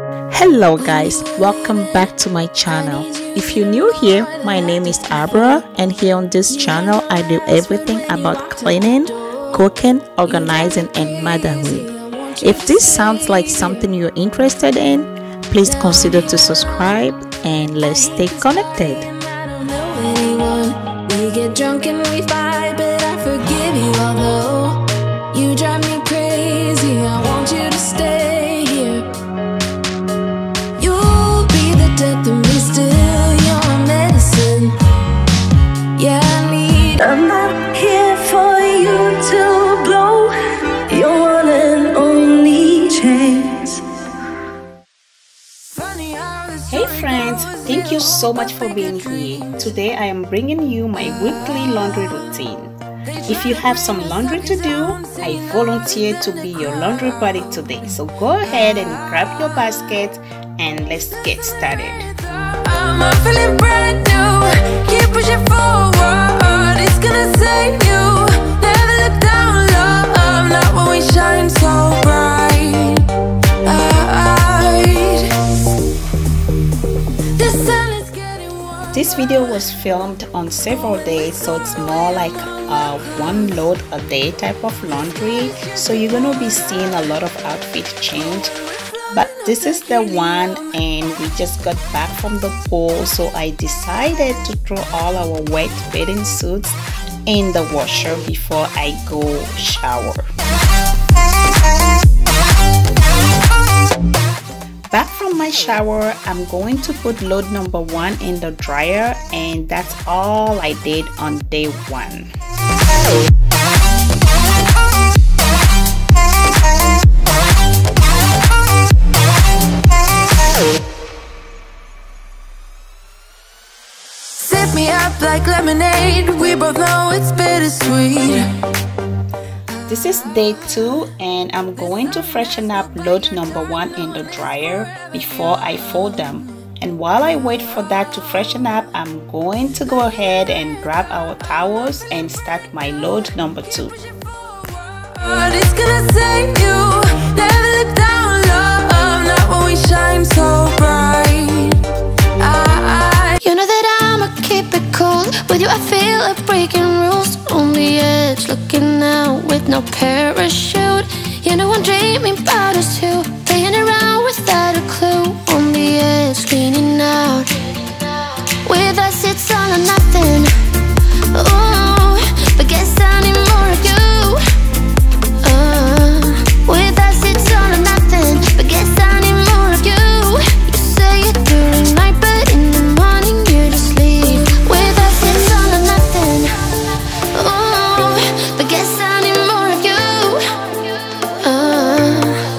Hello guys, welcome back to my channel. If you're new here, my name is Abra, and here on this channel I do everything about cleaning, cooking, organizing and motherhood. If this sounds like something you're interested in, please consider to subscribe and let's stay connected. We get drunk and we fight, but I forgive you, although you drive me crazy. I want you to stay here. You'll be the death of me still. You're my medicine. Yeah, I'm not here for you to blow your one and only chance. Hey friends, thank you so much for being here. Today I am bringing you my weekly laundry routine. If you have some laundry to do, I volunteer to be your laundry buddy today. So go ahead and grab your basket and let's get started. I'm feeling brand new. Keep pushing forward. It's gonna save you. Never look down low. I'm not when we shine so bright. This video was filmed on several days, so it's more like one load a day type of laundry. So you're gonna be seeing a lot of outfit change. But this is the one, and we just got back from the pool, so I decided to throw all our wet bathing suits in the washer before I go shower. Back from my shower, I'm going to put load number 1 in the dryer, and that's all I did on day 1. Sip me up like lemonade. We both know it's bittersweet. This is day 2, and I'm going to freshen up load number 1 in the dryer before I fold them. And while I wait for that to freshen up, I'm going to go ahead and grab our towels and start my load number 2. It's gonna save you. Never look down low. Not when we shine so bright. You know that I'ma keep it cool. With you I feel like breaking rules. On the edge, looking out with no parachute. You know I'm dreaming about us too. Playing around without a clue. On the edge, cleaning out. With us it's all or nothing. Ooh, but guess I need more of you. With us it's all or nothing. But guess I need more of you. You say it during night, but in the morning you just leave. With us it's all or nothing. Ooh, but guess I need more of you.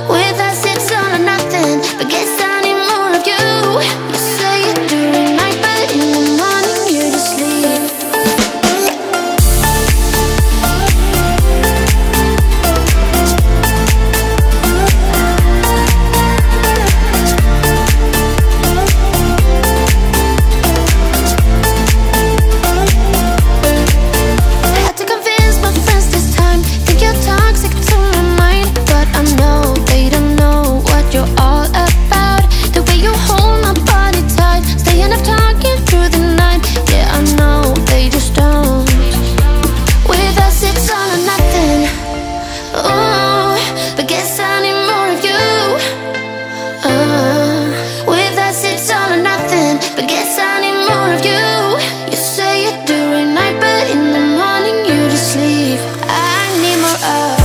With us it's all or nothing. But guess I need more of you. You say it during night, but in the morning you just leave. Had to convince my friends this time. Think you're toxic to my mind, but I know they don't know what you're all about. The way you hold my body tight, staying up talking through the night. Yeah, I know they just don't. With us it's all or nothing. Ooh, but guess I need more of you. With us it's all or nothing. But guess I need more of you. You say it during night, but in the morning you just leave. I need more of.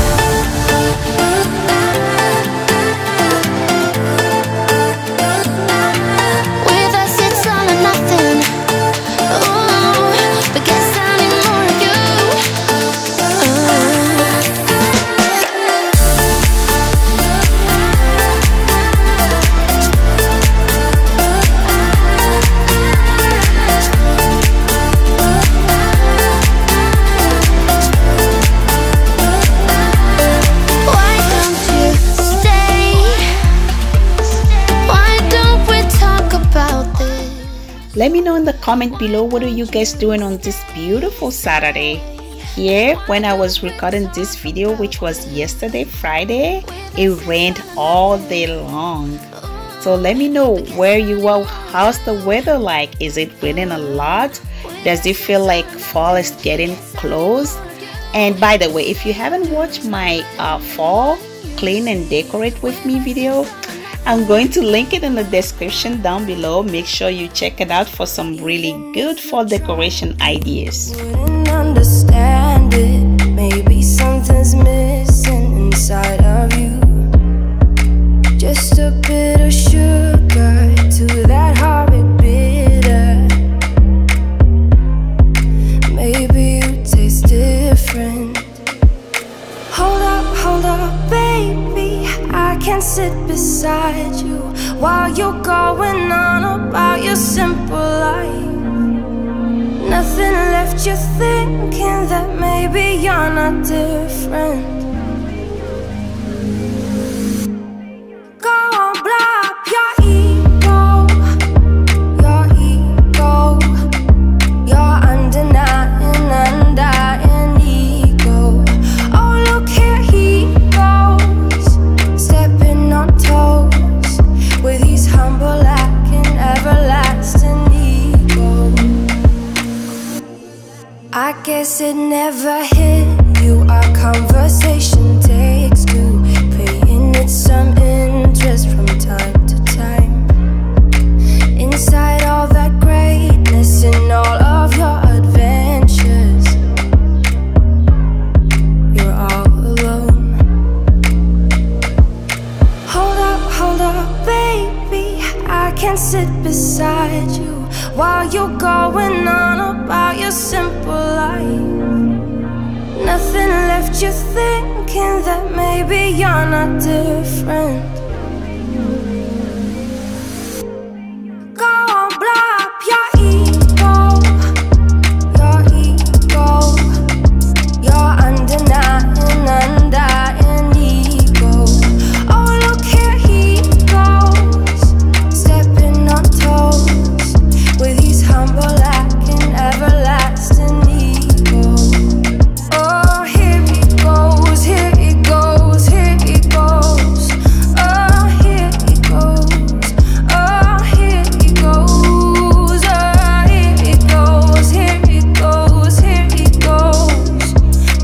With us it's all or nothing. Ooh, but guess I need more of you. Why don't you stay? Why don't we talk about this? Let me know in the comment below, what are you guys doing on this beautiful Saturday? Here, when I was recording this video, which was yesterday, Friday, it rained all day long. So let me know where you are. How's the weather like? Is it raining a lot? Does it feel like fall is getting close? And by the way, if you haven't watched my fall clean and decorate with me video, I'm going to link it in the description down below. Make sure you check it out for some really good fall decoration ideas. Wouldn't understand it. Maybe something's missing inside of you. Just a bit of sugar to that horrid bitter. Maybe you taste different. Hold up, baby. I can sit beside you while you're going on about your simple life. Nothing left you thinking that maybe you're not different. Go on, blow up your ego, your undying ego. Oh, look here he goes, stepping on toes with his humble lacking everlasting ego. I guess it never hit you. Our conversation takes two, paying it some interest from time to time. Inside all that greatness and all of your adventures, you're all alone. Hold up, baby. I can sit beside you while you're going on about your simple life. Nothing left you thinking that maybe you're not different. Go on, blow up your ego, your undying ego. Oh, look here he goes, stepping on toes with his humble lacking everlasting ego. Oh, here he goes, here he goes, here he goes. Oh, here he goes, oh, here he goes. Oh, here he goes, here he goes, here he goes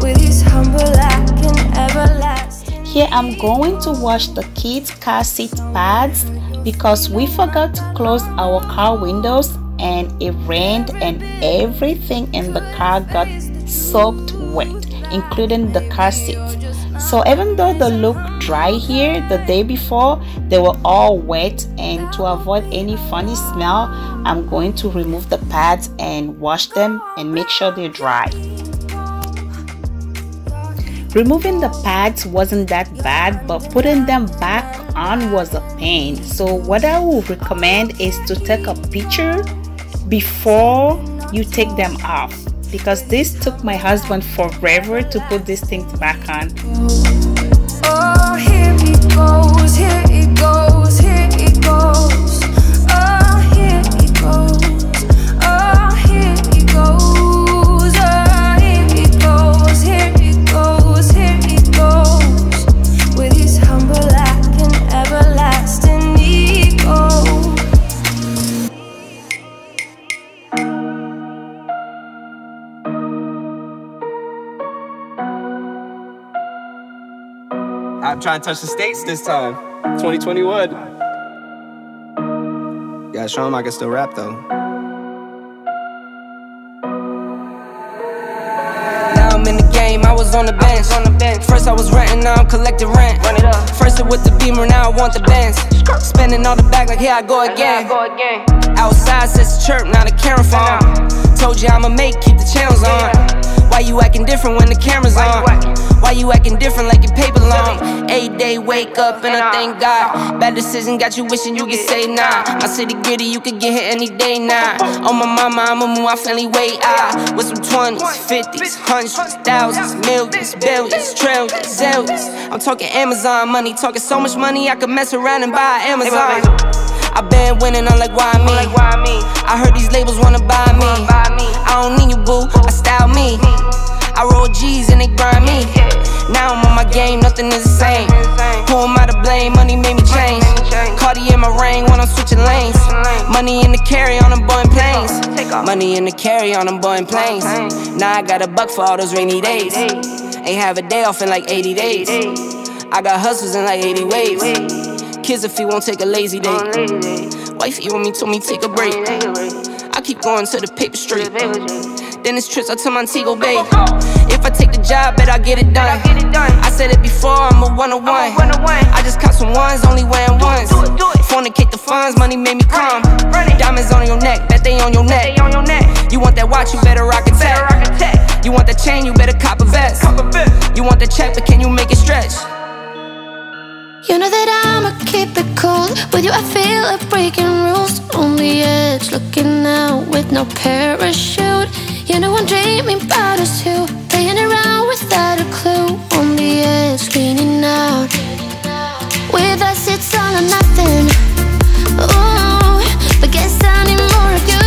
with his humble lacking everlasting. Here I'm going to wash the kids' car seat pads because we forgot to close our car windows and it rained and everything in the car got soaked wet, including the car seats. So even though they look dry here, the day before they were all wet, and to avoid any funny smell, I'm going to remove the pads and wash them and make sure they're dry. Removing the pads wasn't that bad, but putting them back on was a pain. So what I would recommend is to take a picture before you take them off, because this took my husband forever to put these things back on. Oh, here he goes, here he goes, here he goes. Oh, here he goes, oh, here he goes. Oh, here he goes, here he goes, here he goes with his humble lacking everlasting ego. I'm trying to touch the States this time. 2021. Gotta show him I can still rap though. Now I'm in the game, I was on the bench. First I was renting, now I'm collecting rent. Run it up. First it with the Beamer, now I want the Benz. Spending all the back like here I go again. Outside says the chirp, now the camera phone. Told you I'ma make, keep the channels on. Why you acting different when the camera's on? Why you acting different like your paper long? 8 day wake up and I thank God. Bad decision got you wishing you could say nah. My city gritty, you could get hit any day now. On my mama, I'ma move my family way out. With some 20s, 50s, hundreds, thousands, millions, billions, trillions, zillions. I'm talking Amazon money, talking so much money I could mess around and buy Amazon. I been winning, I'm like, why me? I heard these labels wanna buy me. I don't need you, boo, I style me. I roll G's and they grind me. Now I'm on my game, nothing is the same. Who am I to blame? Money made me change. Cardi in my rain, money in the carry on them Boeing planes. Money in the carry on them Boeing planes. Now I got a buck for all those rainy days. Ain't have a day off in like 80 days. I got hustles in like 80 ways. Kids if he won't take a lazy day. Wifey on me told me take a break. I keep going to the paper straight. Then it's trips out to Montego Bay. If I take the job, bet I get it done. I said it before, I'm a one-on-one. I just caught some ones, only wearing ones. Fornicate the funds, money made me calm. Diamonds on your neck, bet they on your neck. You want that watch, you better rock a tech. You want that chain, you better cop a vest. You want the check, but can you make it stretch? You know that I'ma keep it cool. With you I feel like breaking rules. On the edge, looking out with no parachute. You know I'm dreaming about us two, playing around without a clue. On the edge, leaning out. With us it's all or nothing. Ooh, but guess I need more of you.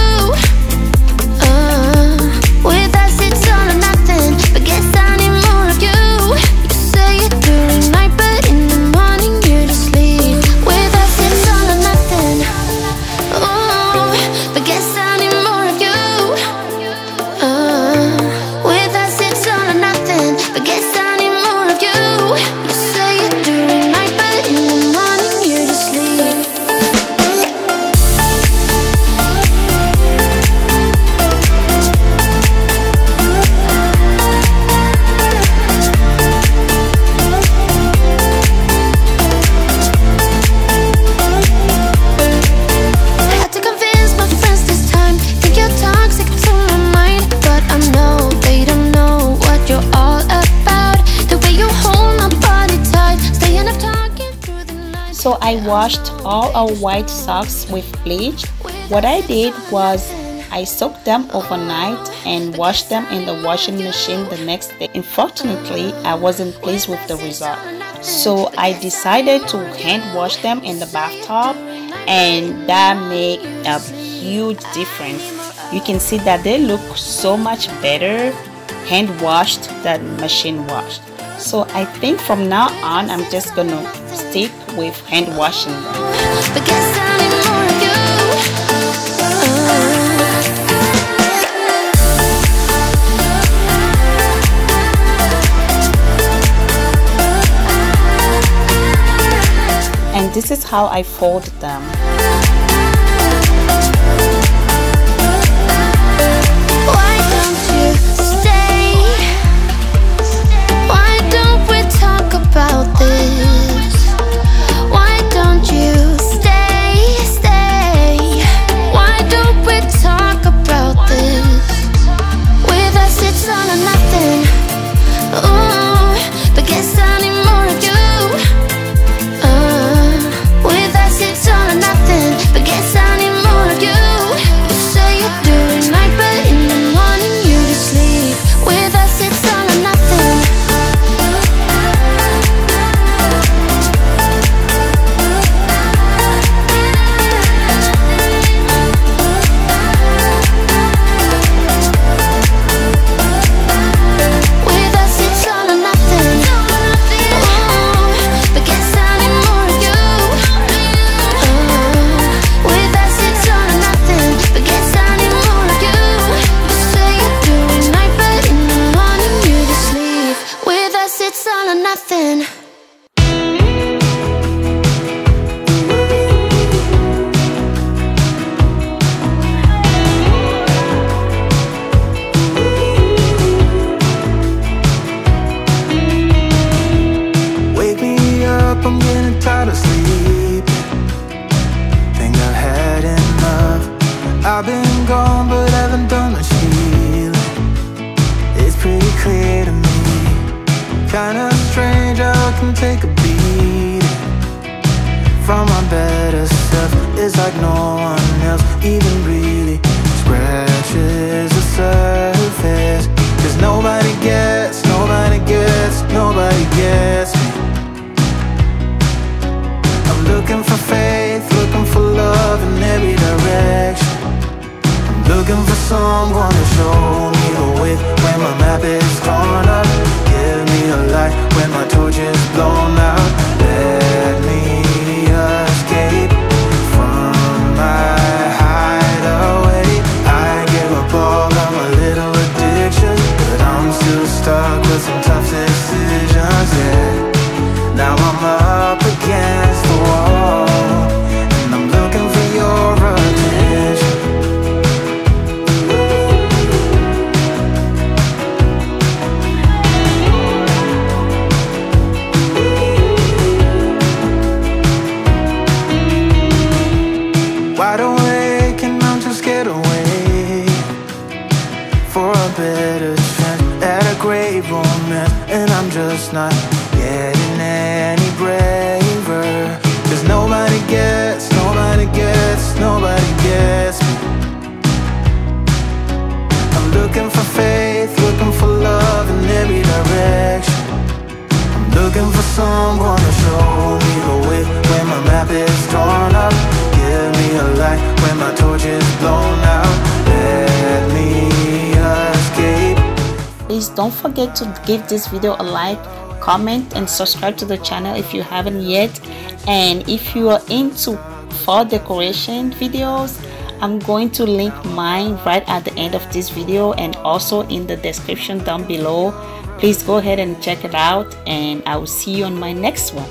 With us it's all or nothing, but guess I need more of you. You say it during night, but in the morning you're asleep. With us it's all or nothing. Ooh, but guess I need more of you. With us it's all or nothing, but guess I need more of you. You say it during night, but in the morning you're asleep. Had to convince my friends this time. Think you're toxic to my mind, but I know they don't know what you're all about. The way you hold my body tight, staying up talking through the night. So I washed all our white socks with bleach. What I did was I soaked them overnight and washed them in the washing machine the next day. Unfortunately, I wasn't pleased with the result. So I decided to hand wash them in the bathtub, and that made a huge difference. You can see that they look so much better hand washed than machine washed. So I think from now on I'm just gonna stick with hand washing them. But guess I need more of you. And this is how I fold them. Why don't you stay? Why don't we talk about this? Why don't you stay? Why don't we talk about this? With us it's all or nothing. Ooh, but guess I need more of you. With us it's all or nothing, but guess I need more of you. You say you're doing night, but in the morning you're asleep. With us it's all or nothing. With us it's all or nothing. Ooh, but guess I need more of you. With us it's all or nothing, but guess I need more of you. You say you're doing night, but in the morning you're asleep. With us it's all or nothing. Wake me up, I'm getting tired of sleeping. Think I've had enough. I've been gone, but haven't done much healing. It's pretty clear to me. Kinda strange how I can take a beating from my better self. It's like no one else even really scratches the surface. 'Cause nobody gets me. I'm looking for faith, looking for love in every direction. I'm looking for someone to show me the way when my map is torn up. Give me a light when my torch is blown out. Let me escape from my house. please don't forget to give this video a like, comment, and subscribe to the channel if you haven't yet. And if you are into fall decoration videos, I'm going to link mine right at the end of this video and also in the description down below. Please go ahead and check it out, and I will see you on my next one.